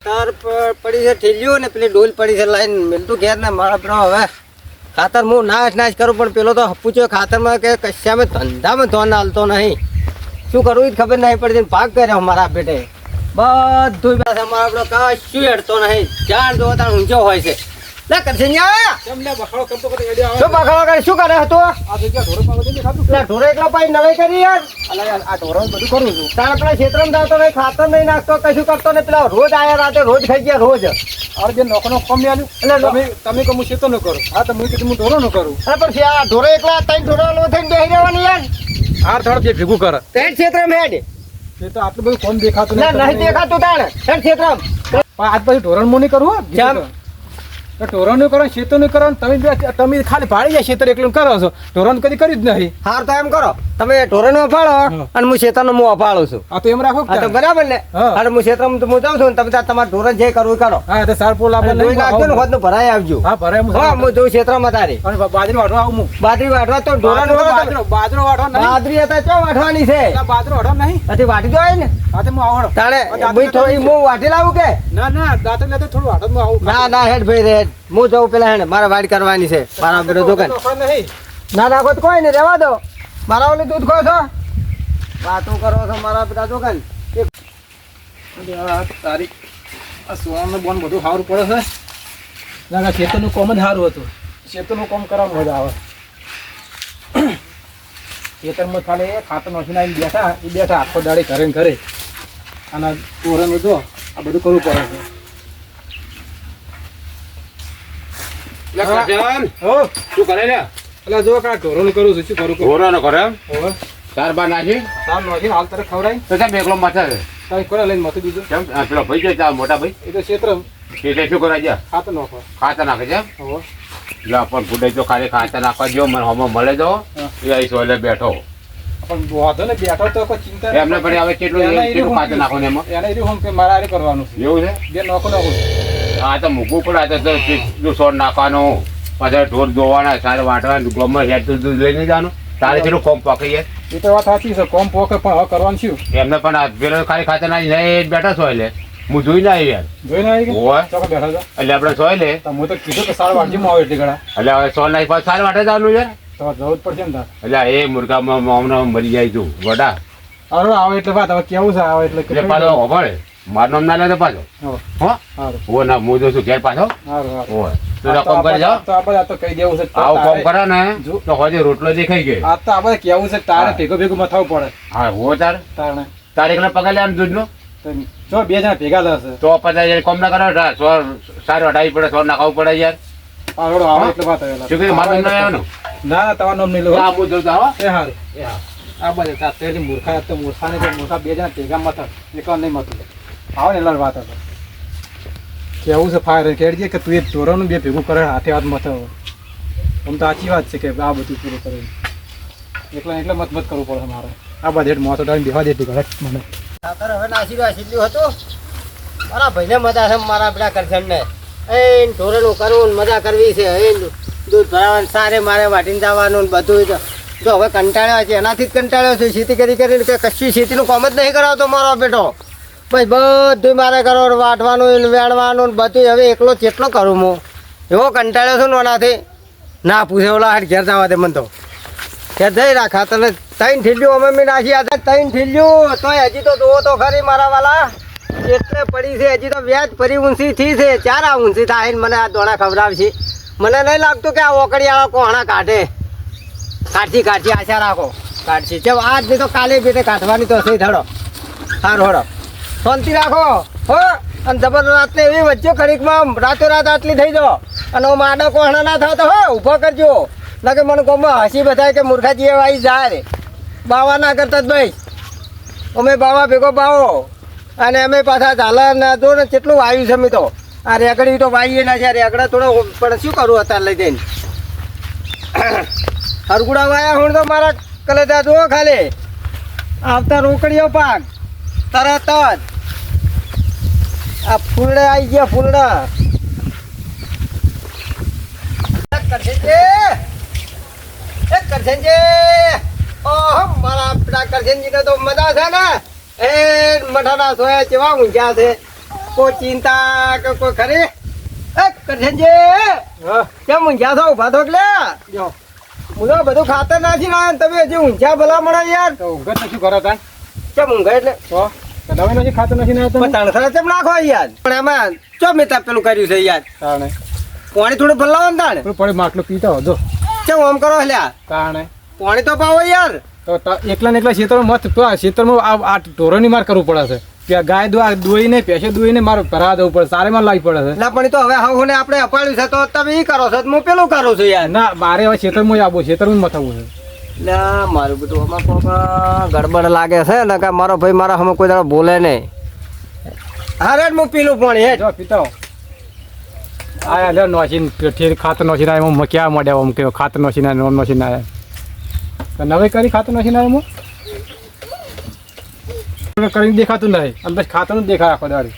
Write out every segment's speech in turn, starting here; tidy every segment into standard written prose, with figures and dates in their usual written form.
તાર પડી છે ઠેલ્યું ને પેલી ડોલ પડી છે લાઈન મેલતું ઘેર ને મારા પેલો હવે ખાતર હું નાશ કરું પણ પેલો તો પૂછ્યો ખાતરમાં કે કશામાં ધંધામાં ધોન હાલતો નહીં શું કરવું એ ખબર નહીં પડતી ભાગ કર્યો મારા પેટે બધું પાસે મારા પેલો કશું હેડતો નહીં ચાર જો તાર ઊંચો હોય છે ના કરશે શું બખાડો કરે શું કરે હતો ઢોરો એકલા પાઈ નવે કરી યાર આ ઢોરો બધું કરું છું તારે પેલા ક્ષેત્રમાં જાવતો નહીં ખાતર નહીં નાખતો કશું કરતો ને પેલા રોજ આયા રાતે રોજ ખાઈ ગયા રોજ અરે જે નોખો કમ આલ્યું એટલે તમે કહું શેતો ન કરું હા તો હું કીધું હું ઢોરો ન કરું અરે પણ આ ઢોરો એકલા ત્રણ ઢોરો લો થઈને બેસી રહેવાની યાર હાર થડ જે ભેગું કરે ત્રણ ક્ષેત્રમાં હેડ એ તો આટલું બધું કોમ દેખાતું ના નહીં દેખાતું તાણે ત્રણ ક્ષેત્રમાં પણ આજ પછી ઢોરણ મોની કરું ઢોરણ કરો શેતો નું કરો તમે ખાલી ભાડી જાય શેતર એકલું કરો છો ઢોરણ કદી કર્યું જ નહીં હાર તો એમ કરો તમે ઢોરો નો અફાળો અને હું ક્ષેત્રનો હું અફાળું છું આ તો એમ રાખો હા તો બરાબર ને અને હું ક્ષેત્રમાં હું જાઉં છું તમે તમારે ઢોરણ જે કરવું એ કરો હા તો સાર પોલ આપણે જોઈ નાખજો ને હોદ નું ભરાઈ આવજો હા ભરાય હા હું જોઉં ક્ષેત્રમાં તારી અને બાજરી વાટવા આવું હું બાજરી વાટવા તો ઢોરણ બાજરો વાટવા નહીં બાજરી હતા ચો વાટવાની છે બાજરો વાટવા નહીં નથી વાટી દો ને હા તો હું આવડો તાણે ભાઈ થોડી હું વાટી લાવું કે ના ના દાંત લેતો થોડું વાટો હું આવું ના હેડ ભાઈ રે હું જઉં પેલા હેડ મારે વાડ કરવાની છે મારા બેટો દુકાન ના નાખો તો કોઈ નહીં રહેવા દો મારા ઓલી દૂધ ખો છો વાતો કરો છો મારા બેટા દુકાન તારી આ સોવાનું બોન બધું સારું પડે છે ના ખેતરનું કોમ જ સારું હતું ખેતરનું કામ કરવાનું મજા આવે ખેતરમાં ખાલી ખાતર નાખીને આવીને બેઠા આખો દાડી ઘરે ને ઘરે અને તોરણ જો આ બધું કરવું પડે છે શું કરે લે એટલે જો કા ઢોરોનું કરું છું શું કરું ઢોરો કરે હવે ચાર બાર નાખી સામ નાખી હાલ તારે ખવડાય તો સાહેબ એકલો માથે તારે કોને લઈને માથું દીધું કેમ પેલો ભાઈ છે ચાર મોટા ભાઈ એ તો ક્ષેત્ર એટલે શું કરાય છે ખાતર નાખો ખાતર નાખે છે હવે એટલે પણ ફૂટે તો ખાલી ખાતર નાખવા જો મને હમણાં મળે તો એ અહીં સોલે બેઠો પણ વાંધો ને બેઠો તો કોઈ ચિંતા એમને પણ હવે કેટલું ખાતર નાખો ને એમાં એને એ રહ્યું કે મારે આ કરવાનું છે એવું છે જે નાખો નાખું હા તો મૂકવું પડે આ તો કેટલું સોર નાખવાનું પાછળ ઢોર ધોવાના સારે વાટવાનું ગોમાં હેડ દૂધ લઈને જવાનું તારે કેટલું કોમ પકડી જાય એ તો વાત સાચી છે કોમ પોકે પણ હવે કરવાનું શું એમને પણ આ પેલો ખાલી ખાતર નાખી બેઠા છો એટલે હું જોઈને આવી યાર જોઈને આવી ઓય. ચોક બેઠા છો એટલે આપણે સોય લે તો હું તો કીધું કે સારા વાટજીમાં આવે એટલી ઘડા એટલે હવે સોલ નાખી પાછું સારે વાટે જવાનું છે તો જવું જ પડશે ને તાર એટલે એ મુર્ગામાં હમણાં મરી જાય તું વડા હવે આવે એટલે વાત હવે કેવું છે આવે એટલે એટલે પાછો હોભળે મારું નામ ના લે તો પાછો હો સારું ઓ ના હું જો છું ઘેર પાછો સારું સારું ઓય તું તો કોમ કરી જાઓ તો આપણે આ તો કહી દેવું છે આવું કોમ કરે ને તો હજે રોટલો દેખાઈ ગયો આ તો આપણે કેવું છે તારે ભેગું ભેગું મથાવું પડે હા હો તાર તારણે તારે એકલા પગાર લે આમ દૂધનો તો જો બે જણા ભેગા થશે તો પછી કોમ ના કરો સોર સારી હટાવી પડે સોર નાખવું પડે યાર આવડો આવે એટલે વાત આવે શું કીધું મારું નામ આવવાનું ના ના તમારું નામ નહીં લો આ હું જોતા હો એ હારું એ હા આ બધે તાતેથી મૂર્ખા તો મૂર્ખાને તો મૂર્ખા બે જણા ભેગા મથા એકલા નહીં મથું આવે ને એટલે વાત હતો કેવું છે ફાયર કેડજે કે તું એ ઢોરોનું બે ભેગું કરે હાથે હાથ મથાવો આમ તો સાચી વાત છે કે આ બધું પૂરું કરે એટલે મત કરવું પડે મારે આ બધા મોતો ડાળી બેવા દેતી ઘરે મને ખાતર હવે નાસી રહ્યો સીધું હતું મારા ભાઈને મજા છે મારા પેલા કરશનને એ ઢોરણું કરવું મજા કરવી છે એ દૂધ ભરાવાનું સારે મારે વાટીને જવાનું ને બધું જો હવે કંટાળ્યો છે એનાથી જ કંટાળ્યો છે ખેતી કરીને કે કશું ખેતીનું કામ જ નહીં કરાવતો મારો બેટો ભાઈ બધું મારે કરો વાટવાનું વેણવાનું બધું હવે એકલો જેટલો કરું હું એવો કંટાળ્યો છું ને એનાથી ના પૂછે ઓલા હાટ ઘેર જવા દે મને તો ઘેર જઈ રાખા તને ત્રણ ઠીલ્યું અમે મેં નાખી આ ત્રણ ઠીલ્યું તોય હજી તો જોવો તો ખરી મારા વાલા એટલે પડી છે હજી તો વ્યાજ ફરી ઊંચી થઈ છે ચાર આ ઊંચી થાય મને આ દોણા ખવડાવશે મને નહીં લાગતું કે આ ઓકડીવાળા કોહણા કાઢે કાઢી આશા રાખો કાઢશે ચલ આજ નહીં તો કાલે બેટે કાઢવાની તો હશે ધડો સારું હડો શાંતિ રાખો હો અને જબરદસ્ત એવી વચ્ચે ખરીકમાં રાતોરાત આટલી થઈ જાઓ અને હું માડો કોહણા ના થતો હો ઊભો કરજો ના કે મને કોમાં હસી બધાય કે મૂર્ખાજી એવા આવી જાય બાવા ના કરતા જ ભાઈ અમે બાવા ભેગો બાવો અને અમે પાછા ઝાલર ને જો ને કેટલું વાયુ છે મેં તો આ રેગડી તો વાઈએ ના છે રેગડા થોડો પણ શું કરું અત્યારે લઈ જઈને હરગુડા વાયા હું તો મારા કલેજા જુઓ ખાલી આવતા રોકડીઓ પાક તરત જ આ ફૂલડે આવી ગયા ફૂલડા ઓહો મારા પેલા કરશનજી ને તો મજા છે ને એ મઠાના સોયા કેવા ઊંઘ્યા છે કોઈ ચિંતા કે કોઈ ખરી એ કરશનજી હા કેમ ઊંઘ્યા છો ઉભા થો એટલે જો હું તો બધું ખાતર નાખી ના તમે હજી ઊંઘ્યા ભલા મળે યાર તો ઊંઘ જ શું કરો તા કેમ ઊંઘે એટલે તો દવાઈ નથી ખાતું નથી ના તમે પણ તણખરા કેમ નાખો યાર પણ એમાં ચો મેં પેલું કર્યું છે યાર કારણે પાણી થોડું ભલાવો ને તાણે પડે માટલું પીતા હો જો કેમ આમ કરો લ્યા કારણે પાણી તો પાવો યાર તો એકલા ને એકલા ખેતરમાં મત તો આ ખેતરમાં આ ઢોરોની માર કરવું પડે છે કે ગાય દોઈને ભેંસે દોઈને મારે ભરાવા દેવું પડે સારે માં લાવી પડે છે ના પણ તો હવે હવે આપણે અપાડ્યું છે તો તમે ઈ કરો છો તો હું પેલું કરું છું યાર ના મારે હવે ખેતરમાં આવું ખેતરમાં મથાવું છે ના મારું બધું આમાં કોક ગડબડ લાગે છે ને કે મારો ભાઈ મારા હમે કોઈ દાડો બોલે નહીં હા રેડ હું પીલું પાણી હેડ જો પીતા હો આયા લે નોસીન ઠેર ખાતર નોસીન આયા હું ક્યાં મળ્યા આમ કે ખાતર નોસીન આયા નોમ નોસીન આયા તો નવે કરી ખાતર નોસીન આયા હું કરીને દેખાતું નહીં અને બસ ખાતરનું જ દેખાય આખો દાડી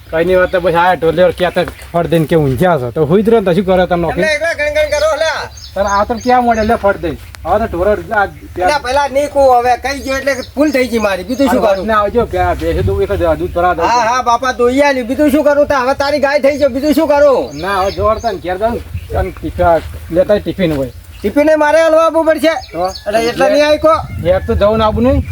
કઈ નહીં વાત તો બસ આયા ઢોલે ક્યાં તો ફળ દઈને કે ઊંઝ્યા છો તો હુઈ જ રહ્યો ને તો શું કરે તમે નોખી એકલા ગણ કરો લે તારે આ તો ક્યાં મળે લે ફળ દઈ હવે તો ઢોરો ના પેલા નીકું હવે કઈ ગયો એટલે ભૂલ થઈ ગઈ મારી બીજું શું કરું આવજો ભેંસે દૂધ એક જ દૂધ ભરા દઉં હા હા બાપા દોઈ આલ્યું બીજું શું કરું તો હવે તારી ગાય થઈ છે બીજું શું કરું ના હવે જોરતા ને ઘેર જાઉં લેતા ટિફિન હોય ટિફિને મારે હલવા આવવું પડશે તો એટલે એટલે નહીં આવીકો ઘેર તો જવું ને આવું નહીં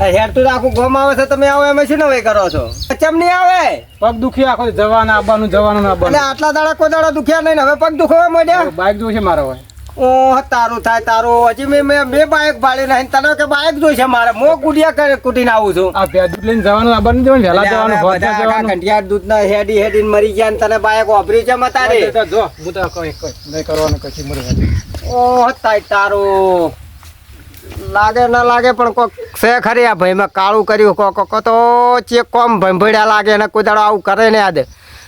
હેર તો આખું ગોમ આવે છે તમે આવો એમ શું નવાઈ કરો છો ચમ નહીં આવે પગ દુખી આખો જવાના આવવાનું જવાનું ના એટલે આટલા દાડા કોઈ દાડા દુખ્યા નહીં ને હવે પગ દુખવા માંડ્યા બાઇક જોશે મારો હોય ઓહ તારું થાય તારું હજી મેં બે બાઇક ભાડી નહીં તને કે બાઇક જોઈશે મારે મો કુડિયા કુટીને આવું છું આ ભેં દૂધ લઈને જવાનું આવવાનું જવાનું વહેલા જવાનું ભોજના જવાનું ઘંટિયા દૂધ ના હેડી હેડી મરી ગયા ને તને બાઇક વાપરી છે મતારે જો હું તો કઈ નહીં કરવાનું કશી મરી ઓહ થાય તારું લાગે ના લાગે પણ કોક છે ખરી આ ભાઈ મેં કાળું કર્યું કોક તો ચેક કોમ ભંભળ્યા લાગે ને કોઈ દાડો આવું કરે ને યાદ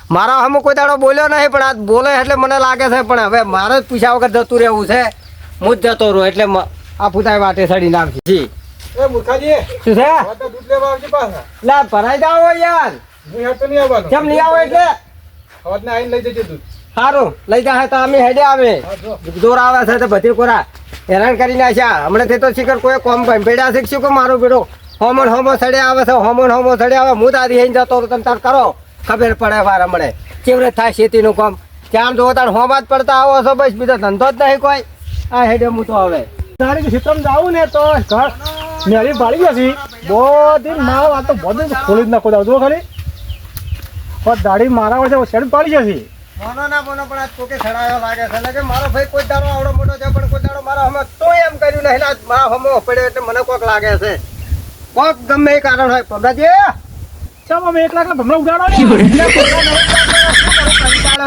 મારા હમ કોઈ દાડો બોલ્યો નહીં પણ આ બોલે એટલે મને લાગે છે પણ હવે મારે જ પૂછ્યા વગર જતું રહેવું છે હું જ જતો રહું એટલે આ પુતાય વાટે સડી નાખી જી એ મૂર્ખાજી શું છે હવે તો દૂધ લેવા આવજે પાછા લા ભરાઈ જાઓ યાર હું હેઠ તો નહીં આવવાનું કેમ નહીં આવો એટલે હવે ને આવીને લઈ જજે દૂધ સારું લઈ જાય તો અમે હેડે આવે હા જો જોર આવે છે તો બધી કોરા હેરાન કરી નાખ્યા હમણાંથી તો શીખર કોઈ કોમ ભેડા શીખશું કે મારું બેડો હોમો સડે આવે છે હોમો સડે આવે હું તારી અહીં જતો તો તમે તાર કરો ખબર પડે વાર હમણે કેવડે થાય ખેતીનું કામ ત્યાં જો તાર હોમા જ પડતા આવો છો બસ બીજો ધંધો જ નહીં કોઈ આ હેડે હું તો હવે તારે ખેતરમાં જાવું ને તો ઘર મેરી પાડી ગયા છે બધી માવ આ તો બધું ખોલી જ નાખો જો ખાલી પણ દાઢી મારા વર્ષે શેડ પાડી જશે મોનો ના મોનો પણ આજ કોકે સડાયો લાગે છે એટલે કે મારો ભાઈ કોઈ દાડો આવડો મોટો છે પણ કોઈ દાડો મારો હમે તો એમ કર્યું નહીં ને મારા હમો પડ્યો એટલે મને કોક લાગે છે કોક ગમે એ કારણ હોય પબડાજી ચાલો અમે 1 લાખ ભમરા ઉડાડો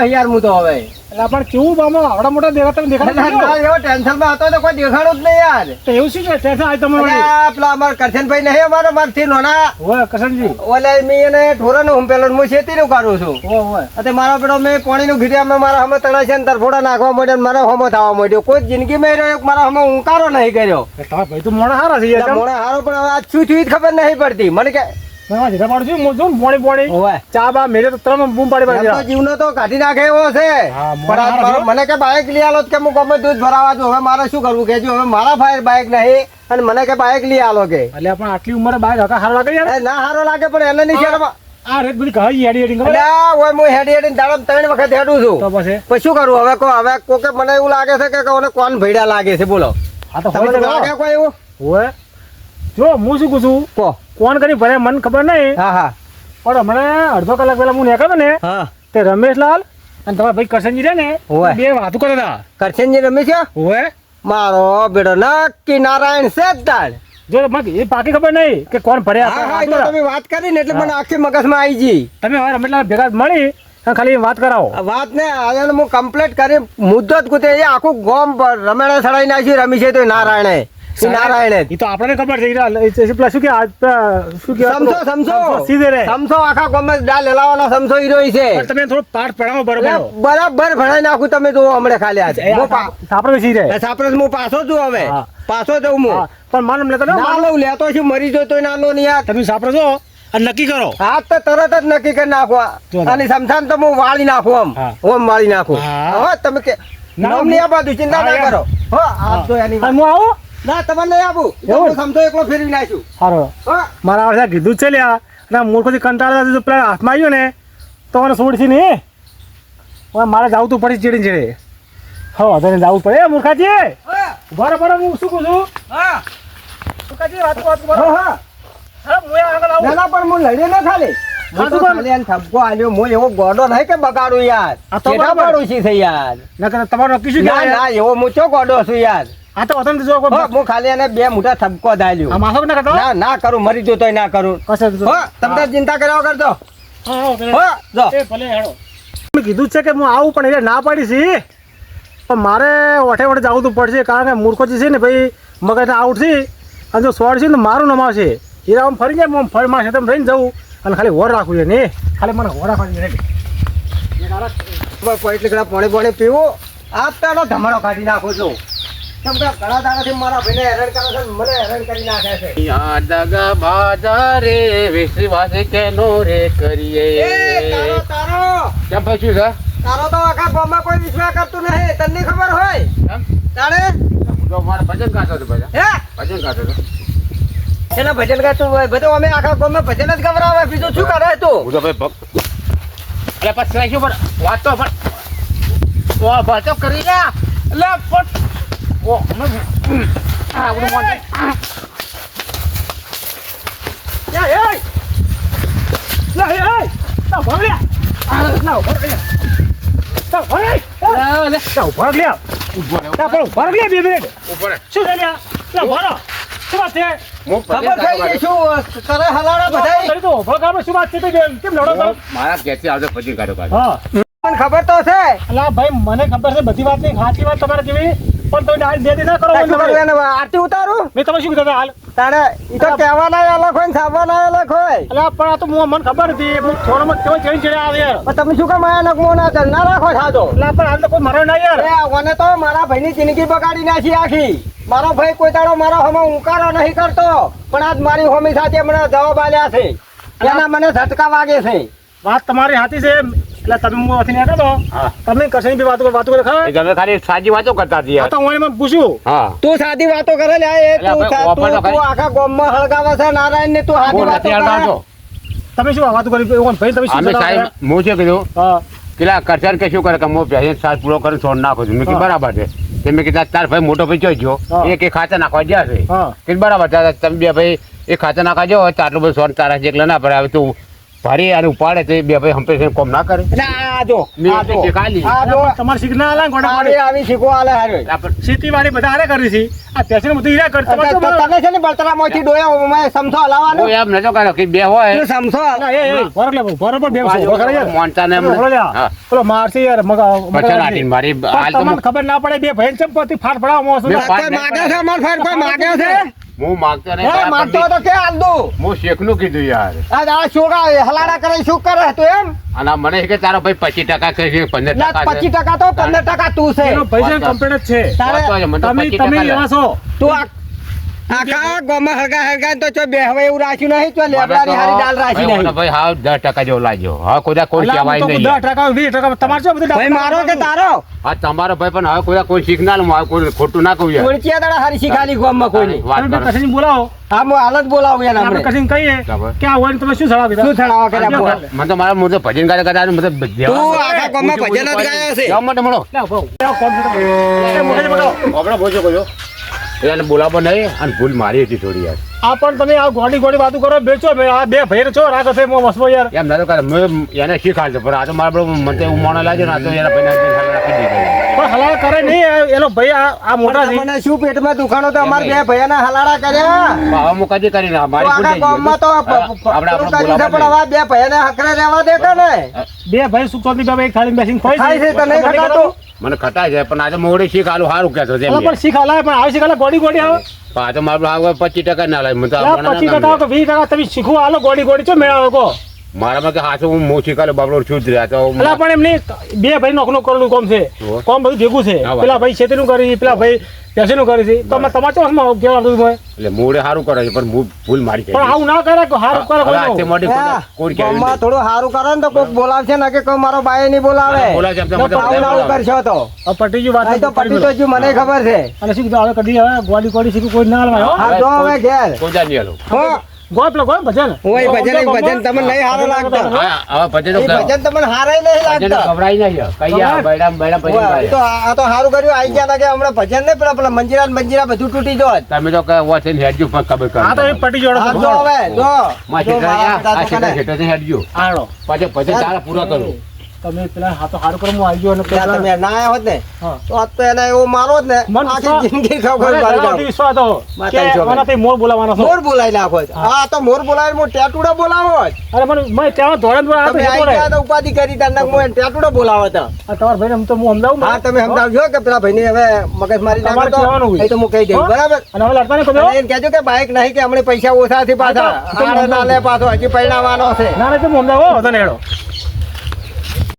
યાર હું તો હવે એટલે પણ કેવું બામો આવડા મોટા દેખાતા એવો ટેન્શનમાં હતો તો કોઈ દેખાડું જ નહીં યાર તો એવું શું છે ટેન્શન આ તમારું અલ્યા, પેલા અમારા કરશનભાઈ નહીં અમારા મારથી નોના હોય કરશનજી ઓલે મેં એને ઢોરાનું હું પેલો હું ખેતીનું કરું છું હોય અને મારો પેલો મેં પાણીનું ઘીડિયા મારા હમે તણા છે ને તરફોડા નાખવા માંડ્યો ને મારો હમો થવા માંડ્યો કોઈ જિંદગીમાં રહ્યો મારા હમે ઊંકારો નહીં કર્યો તમારા ભાઈ તો મોડા હારા છે એટલે મોડા હારો પણ હવે આ શું થયું એ ખબર નહીં પડતી મને કે મેં જીરા પાડું છું હું જો મોડી મોડી ઓવે ચા બા મેરે તો ત્રણ બૂમ પાડી એમ તો પાડી જીવનો તો કાઢી નાખે એવો છે હા, પણ આ મોડા મને કે બાઇક લઈ આલો તો કે હું ગમે દૂધ ભરાવા છું હવે મારે શું કરવું કેજો હવે મારા ફાયર બાઇક નહીં અને મને કે બાઇક લઈ આલો કે એટલે પણ આટલી ઉંમરે બાઈક હકા હારા લાગે યાર એ ના હારો લાગે પણ એને નહીં શરમ આ રેત બધી કહી એડી ખબર અલ્યા ઓય હું હેડી દાડમ 3 વખત હેડું છું તો પછી પછી શું કરું હવે કોકે મને એવું લાગે છે કે કોને કોણ ભેડા લાગે છે બોલો આ તો તમને લાગે કોઈ એવું હોય જો હું શું કહું છું કો કોણ કરી ભરે મને ખબર નહીં હા હા પણ હમણાં અડધો કલાક પહેલા હું નીકળ્યો ને હા તે રમેશલાલ અને તમારા ભાઈ કરશનજી છે ને હોય. બે વાતો કરતા હતા કરશનજી રમેશ હોય મારો બેડો નક્કી નારાયણ છે જ તાણ જો મને એ પાકી ખબર નહીં કે કોણ ભર્યા હા હા એ હતા. તો તમે વાત કરી ને એટલે મને આખી મગજમાં આવી ગઈ તમે હવે રમેશલાલ ભેગા મળી અને ખાલી વાત કરાવો આ વાત ને આજે હું કમ્પ્લીટ કરી મુદ્દો જ ગુતે એ આખું ગોમ રમેણે સડાઈ નાખ્યું રમીશે તો નારાયણે એ નારાયણે જ. એ તો આપણને ખબર છે એ પેલા શું કે શું કે સમજો સીધે રે સમજો આખા ગોમે દા લેલાવાનો સમજો ઈ રહ્યો છે પણ તમે થોડું પાઠ પડાવો બરોબર બરાબર ભણાઈ નાખું તમે જુઓ હમણાં ખાલી આજ હું આપણે સીધે સાપરસ હું પાછો છું હવે હા. પાછો જઉં હું હા, પણ માનમ લેતો ના લઉં લેતો છું મરી જો તો ના લો નહીં યાર તમે સાપરો છો અને નક્કી કરો હા તો તરત જ નક્કી કરી નાખવા જો ના. અને સમથાન તો હું વાળી નાખું આમ હા. ઓમ વાળી નાખું હા. હવે તમે કે ના, નામ નહીં આ બાજુ ચિંતા હા, ના યાર. કરો હો આપ તો એની અને હું આવું ના તમારે નહીં આપું એવું? હું સમજો એકલો ફેરવી નાખ્યું સારો હા મારા વર્ષે કીધું જ છે લ્યા અને આ મૂર્ખોથી કંટાળા જો પેલા હાથમાં આવ્યો ને તો મને છોડશે નહીં. હવે મારે જવું તું પડી ચીડી ચીડે. હા વાંધો જવું પડે. એ મૂર્ખાજી બરાબર હું શું કહું છું? હા મૂર્ખાજી વાત કરો. હા હું આગળ આવું. ના પણ હું લડ્યો ના ખાલી હું તો ખાલી એને થપકો આલ્યો. હું એવો ગોડો નહીં કે બગાડું યાર. આ તો કેટલા બરાબર. પાડોશી છે યાર. નકર તમારું નક્કી શું ના કહેવાય? ના એવો હું ચો ગોડો છું યાર. આ તો વતન જો હો, હું ખાલી એને બે મોટા થપકો આ દાલ્યો. માથો ના કરતો ના ના કરું મરી જો તોય ના કરું. કશે હો તમને ચિંતા કર્યા વગર તો હો જો એ ભલે હેડો. મેં કીધું જ છે કે હું આવું પણ એટલે ના પાડી છે. પણ મારે ઓઠે ઓઠે જવું તો પડશે કારણ કે મૂર્ખો જે છે ને ભાઈ મગજ આઉટ છે અને જો સોળ છે ને મારું નમાવશે. એ આમ ફરી જાય હું ફરી મારે તમે રહીને જવું અને ખાલી હોર રાખવું છે ને ખાલી મને હોર રાખવાની કોઈ એટલી પોણે પોણે પીવું આપતા ધમાડો કાઢી નાખો છો. કેમ કે ઘણા દાડાથી મારા ભાઈને હેરાન કરે છે ને મને હેરાન કરી નાખે છે. દગા બાજારે વિશ્વાસ કેનો રે કરીએ. એ તારો કેમ પછી છે તારો તો આખા ગામમાં કોઈ વિશ્વાસ કરતું નહીં. તને ખબર હોય કેમ? તારે હું તો મારે ભજન ગાતો હતો બધા. હે ભજન ગાતો હતો. એના ભજન ગાતું હોય બધું અમે આખા ગામમાં ભજન જ ગવરાવે. બીજું શું કરે તું? હું તો ભાઈ ભક્ત. એટલે પછી શું પણ વાત તો પણ ઓ વાતો કરી લ્યા. એટલે પણ ઓ આ બધું મોટે યા એ ના એ ના ભોળ્યા ના ભોળ્યા ના ભોળ્યા ના ભોળ્યા ઉભો રહે. ના પણ ભોળ્યા 2 મિનિટ ઉભો રહે. શું થઈ ગયા ના ભોળો શું વાત છે હું ભજન ખબર થઈ ગઈ ગાતો શું કરે હલાડા બધાય? કરી દો ભોળા શું વાત છે તો કેમ લડો ગાતો. છો? મારા ઘેરથી આવતો ભજન ગાતો ગાતો. હા પણ ખબર તો છે અલા ભાઈ મને ખબર છે બધી વાત નહીં સાચી વાત તમારે કેવી પણ તમે ડાયરેક્ટ દે ના કરો ખબર એને આરતી ઉતારું મેં તમે શું કીધું હાલ તારે ઈ તો કહેવાના અલગ હોય ને સાબવાના અલગ હોય. અલા પણ આ તો મને ખબર હતી હું થોડોમાં કેવો ચેન્જ ચડ્યા આવે યાર પણ તમે શું કામ આયા નકમો ના રાખો સાદો? અલા પણ હાલ તો કોઈ મરો ના યાર એ મને તો મારા ભાઈની જિંદગી બગાડી નાખી આખી. મારો ભાઈ કોઈ દાડો મારા હોમે ઉંકારો નહીં કરતો પણ આજ મારી હોમી સાથે મને જવાબ આલ્યા છે. એના મને ઝટકા વાગે છે. વાત તમારી સાચી છે એટલે તમે હું નથી નીકળો તો હા. તમે કશી બી વાતો કરે એ ખરા તમે ખાલી સાજી વાતો કરતા હતી આ યાર. તો હું એમાં પૂછ્યું હા તું સાદી વાતો કરે લે એ અલા તું ભાઈ, ઓફર તો તું આખા ગામમાં હળગાવે છે નારાયણ ને તું સાદી હું વાતો નથી કરે. હળગાવતો. તમે શું વાતો કરી ઓન ભાઈ તમે શું અમે જવાબ સાહેબ આપ્યા? હું શું કીધું હા પેલા કરશન કે શું કરે કે હું પહેલી સાત પૂરો કરીને છોડ નાખું છું. મેં કીધું હા. બરાબર છે. તે મેં કીધું તાર ભાઈ મોટો ભાઈ જોઈ ગયો હા. એ કે ખાતર નાખવા ગયા છે. હા કીધું બરાબર છે. તમે બે ભાઈ એ ખાતર નાખવા જાઓ તો આટલું બધું છોડ તારા જેટલા ના પડે. હવે તું ભારી અને ઉપાડે તો એ બે ભાઈ હંપે છે કોમ ના કરે. એટલે આ જો મેં આ જો શીખાલી. આ જો તમારે સિગ્નલ આલે ગોડા આવી આવી શીખો આલે હારે. આપણે ખેતીવાડી બધા હારે કરી છે આ પેશન બધું હીરા કરતા તમારે શું બરાબર? તમે છે ને બળતરામાંથી ડોયા મેં સમસો હલાવવાનું હું એમ નતો કર્યો કે બે હોય તું સમસો ના, એ બરોબર બે બાજુ ખરા યાર મોનતા ને એમ. બોલો લ્યા. હા. પેલો મારશે યાર પછાડ હાટીને મારી હાલ તો તમને ખબર ના પડે બે ભાઈ ચમ પરથી ફાટ પડાવવામાં આવશે. બે કોઈ માગે છે અમાર ફાઈન કોઈ માગે છે હું માગતો નહીં. હે માગતો તો કે આલ દઉં. હું શેખનું કીધું યાર. આ છોકરા હલાડા કરે શું કરે તું એમ? અને આ મને કે તારો ભાઈ 25% છે 15% ના, 25% તો 15% તું છે. એનો પૈસા કમ્પ્લીટ જ છે તારે મને તો તમે 25% તમે એવા છો તું આખા ગામમાં હળગા તો ચો બેહવે એવું રાખ્યું નહીં ચો લેબડાની હારી દાલ રાખી ભાઈ મને નહીં. ભાઈ હાવ 10% જેવો લાગ્યો. હવે કોઈ કોઈ અલા, કહેવાય હું તો નહીં. 10% 20% તમારે શું બધું ભાઈ મારો કે તારો હા તમારો ભાઈ પણ હવે કોઈ શીખ ના લઉં. હવે કોઈ ખોટું ના કહું યાર. ઓળખીયા દાડા હારી શીખાલી ગામમાં કોઈની. વાત તમે કરો. કશીને બોલાવો હા હું હાલ જ બોલાવું એને આપણે આપણે. કશીને કહીએ બરાબર. કે આ હોય ને તમે શું સલાહ શું થડાવા કર્યા બોલ? મને તો મારા મોઢે ભજન ગાતા ગાતા મતલબ તું આખા ગામમાં ભજન જ ગાયો છે. જાઓ માટે મળો. આપણે બોજો કહ્યો એને બોલાવો નહીં અને ભૂલ મારી હતી થોડી યાર. આ પણ તમે આ ગોડી ગોડી વાતો કરો બેચો આ બે ભાઈ છો રાખો છે મો વસવો યાર એમ નતો કરે મેં એને શીખાડતો પણ આ તો મારા બરોબર મને તો એવું મોણા લાગ્યો ને આ તો એના ભાઈને રાખી દીધો. પણ હલાલ કરે નહીં એનો ભાઈ આ મોટા છે મને શું પેટમાં દુખાણો તો અમાર બે ભૈયાના હલાડા કર્યા. હવે હું કદી કરીને તો મારી ભૂલ આખા થઈ ગઈ. ગામમાં તો આપણે પેલું કર્યું છે બોલાવો પણ હવે બે ભૈયાને હકરે રહેવા દે કે ને? બે ભાઈ સુખ શાંતિ બાબા એક થાળી બેસીને ખોઈ ખાય છે તો નહીં ખટાતું? મને ખટાય છે પણ આજે મોડે શીખ આલું સારું કહેતો છે એમ પણ શીખ હલાય પણ આવી શીખ ગોડી ગોડી આવે પણ આ તો મારું હવે 25% ના લાગે મને તો આ લા, ભણા 25% ના કે 20% તમે શીખવું હાલો ગોડી ગોડી છો મેળાવો કો મારામાં કે હાચું હું મોં શીખાડો બાબલો છું જ રહ્યા તો અલા પણ એમની બે ભાઈ નોખનું કરેલું કોમ છે જુઓ. કોમ બધું ભેગું છે હા, વાત. પેલા ભાઈ ખેતીનું કરી પેલા ભાઈ પેસીનું કરી છે તો તમારે ચોસમાં કેવા હતું મેં એટલે મોડે સારું કરે છે પણ ભૂલ મારી પણ છે આવું ના કરે કે હારું કરે હવે આજથી કોઈ મોડી હા, કોઈ ગામમાં થોડું સારું કરે ને તો કોઈક બોલાવશે ને કે કોઈ મારો બાય નહીં બોલાવે. બોલા છે એમ તો ના, બધા આવું આવું બોલાવે. કરશો તો પટી ગયું વાત અહીં તો પટી તો જ્યું, મને ખબર છે. અને શું કીધું હવે કદી હવે ગોડી ગોડી શીખવું કોઈ ના હલવાય હો. હા જો હવે ઘેર કોઈ જા નહીં હાલો. હો ગોળ પેલો ગોળ ભજન ઓય ભજન તમને નહીં હારો લાગતો હવે ભજન એ ભજન તમને હારાય નહીં લાગતો ગભરાઈ નહીં કઈ બૈડા બૈડા ભજન ઓય, ગાય. તો આ તો સારું કર્યું આઈ ગયા તા કે હમણાં ભજન નહીં પેલા મંજીરા ને મંજીરા બધું તૂટી જોત તમે તો કહે વોચ ને હેડજો પણ ખબર કરો આ તો એ પટી જોડો હા, જો હવે જો માં જો મારા બધા આ છોકરાને. ક્ષેત્ર હેડજો આડો પછી ભજન તારા પૂરા કરો તમે પેલા હા તો સારું કરો હું આવી ગયો અને ત્યાં તમે ના આવ્યા હોત ને હા. તો આજ તો એને એવો મારો જ ને મન આખી વિશ્વાસ- જિંદગી ખબર મને પડી ઘણાથી જાવ. વિશ્વાસ હતો માતાજી કે જોડે. આનાથી મોર બોલાવવાનો છો. મોર બોલાવી નાખો જ. હા તો મોર બોલાવી હું ટેટુડો બોલાવો જ. અરે મને ત્યાં ધોરણ દ્વારા તમે આઈ ગયા તો ઉપાધિ કરી તાર નાખ હું ટેટુડો બોલાવો તો તમારા ભાઈને તો હું સમજાવું હા તમે સમજાવજો કે પેલા ભાઈને હવે મગજ મારી નાખો તમારે તો કહેવાનું હોય. એ તો હું કહી દઉં હો? બરાબર અને હવે લડતા નહીં કહેજો. અને એને કહેજો કે બાઈક નહીં કે હમણાં પૈસા ઓછા થી પાછા હા, તો આને ના લે પાછો હજી પરણાવવાનો છે ના ના તો હું સમજાવો હતો ને હેડો